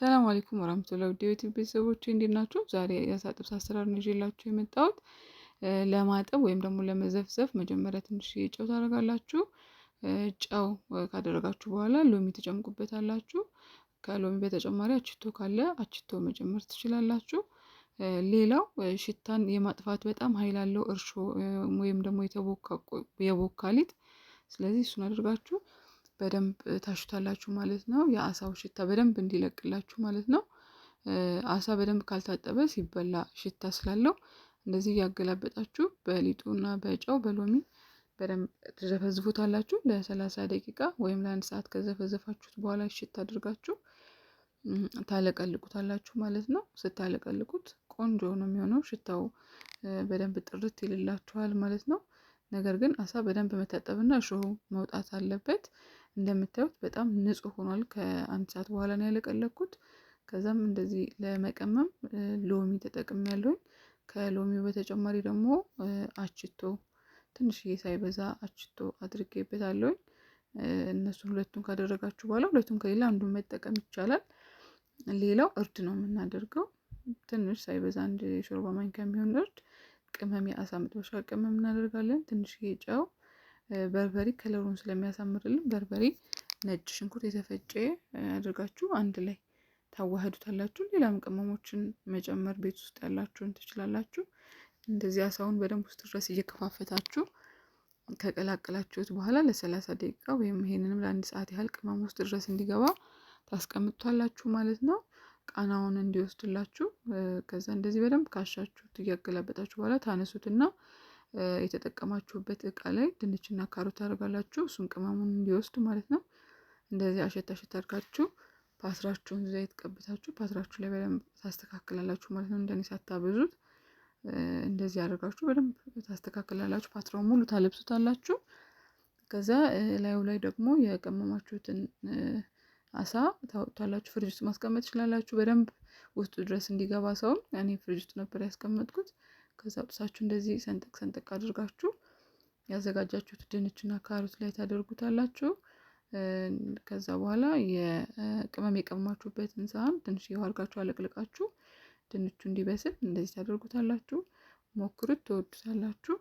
ሰላም አለይኩም ወራህመቱላሂ ወበረካቱህ ቤተሰቦቼ እንዴት ናችሁ? ዛሬ የአሳ ጥብስ አሰራር ነው ይዤላችሁ የመጣሁት። ለማጠብ ወይም ደግሞ ለመዘፍዘፍ መጀመሪያ ትንሽ ጨው ታደርጋላችሁ። ጨው ካደረጋችሁ በኋላ ሎሚ ትጨምቁበታላችሁ። ከሎሚ በተጨማሪ አችቶ ካለ አችቶ መጨመር ትችላላችሁ። ሌላው ሽታን የማጥፋት በጣም ኃይል አለው እርሾ ወይም ደግሞ የቦካ ሊጥ። ስለዚህ እሱን አድርጋችሁ በደንብ ታሹታላችሁ ማለት ነው። የአሳው ሽታ በደንብ እንዲለቅላችሁ ማለት ነው። አሳ በደንብ ካልታጠበ ሲበላ ሽታ ስላለው እንደዚህ እያገላበጣችሁ በሊጡና በጨው በሎሚ በደንብ ትዘፈዝፉታላችሁ ለ30 ደቂቃ ወይም ለ1 ሰዓት ከዘፈዘፋችሁት በኋላ ሽታ አድርጋችሁ ታለቀልቁታላችሁ ማለት ነው። ስታለቀልቁት ቆንጆ ነው የሚሆነው፣ ሽታው በደንብ ጥርት ይልላችኋል ማለት ነው። ነገር ግን አሳ በደንብ መታጠብና እሾሁ መውጣት አለበት። እንደምታዩት በጣም ንጹህ ሆኗል። ከ1 ሰዓት በኋላ ነው ያለቀለኩት። ከዛም እንደዚህ ለመቀመም ሎሚ ተጠቅሜያለሁኝ። ከሎሚው በተጨማሪ ደግሞ አችቶ ትንሽዬ ሳይበዛ አችቶ አድርጌበታለሁኝ። እነሱን ሁለቱን ካደረጋችሁ በኋላ ሁለቱን ከሌላ አንዱን መጠቀም ይቻላል። ሌላው እርድ ነው የምናደርገው። ትንሽ ሳይበዛ አንድ የሾርባ ማንኪያ የሚሆን እርድ፣ ቅመም፣ የአሳ መጥበሻ ቅመም እናደርጋለን። ትንሽዬ ጨው፣ በርበሬ ከለሩን ስለሚያሳምርልን በርበሬ፣ ነጭ ሽንኩርት የተፈጨ አድርጋችሁ አንድ ላይ ታዋህዱታላችሁ። ሌላም ቅመሞችን መጨመር ቤት ውስጥ ያላችሁን ትችላላችሁ። እንደዚህ አሳውን በደንብ ውስጥ ድረስ እየከፋፈታችሁ ከቀላቀላችሁት በኋላ ለ30 ደቂቃ ወይም ይሄንንም ለ1 ሰዓት ያህል ቅመም ውስጥ ድረስ እንዲገባ ታስቀምጡታላችሁ ማለት ነው። ቃናውን እንዲወስድላችሁ። ከዛ እንደዚህ በደንብ ካሻችሁት እያገላበጣችሁ በኋላ ታነሱትና የተጠቀማችሁበት እቃ ላይ ድንችና ካሮት ታደርጋላችሁ። እሱን ቅመሙን እንዲወስድ ማለት ነው። እንደዚህ አሸት አድርጋችሁ ፓትራችሁን ዘይት ቀብታችሁ ፓትራችሁ ላይ በደንብ ታስተካክላላችሁ ማለት ነው። እንደኔ ሳታበዙት እንደዚህ አድርጋችሁ በደንብ ታስተካክላላችሁ። ፓትራውን ሙሉ ታለብሱታላችሁ። ከዛ ላዩ ላይ ደግሞ የቀመማችሁትን አሳ ታወጣላችሁ። ፍሪጅ ውስጥ ማስቀመጥ ትችላላችሁ በደንብ ውስጡ ድረስ እንዲገባ ሰው። እኔ ፍሪጅ ውስጥ ነበር ያስቀመጥኩት። ከዛ አውጥታችሁ እንደዚህ ሰንጠቅ አድርጋችሁ ያዘጋጃችሁት ድንችና ካሮት ላይ ታደርጉታላችሁ። ከዛ በኋላ የቅመም የቀመማችሁበትን ሳህን ትንሽ ውሃ አድርጋችሁ አለቅልቃችሁ ድንቹ እንዲበስል እንደዚህ ታደርጉታላችሁ። ሞክሩት፣ ትወዱታላችሁ።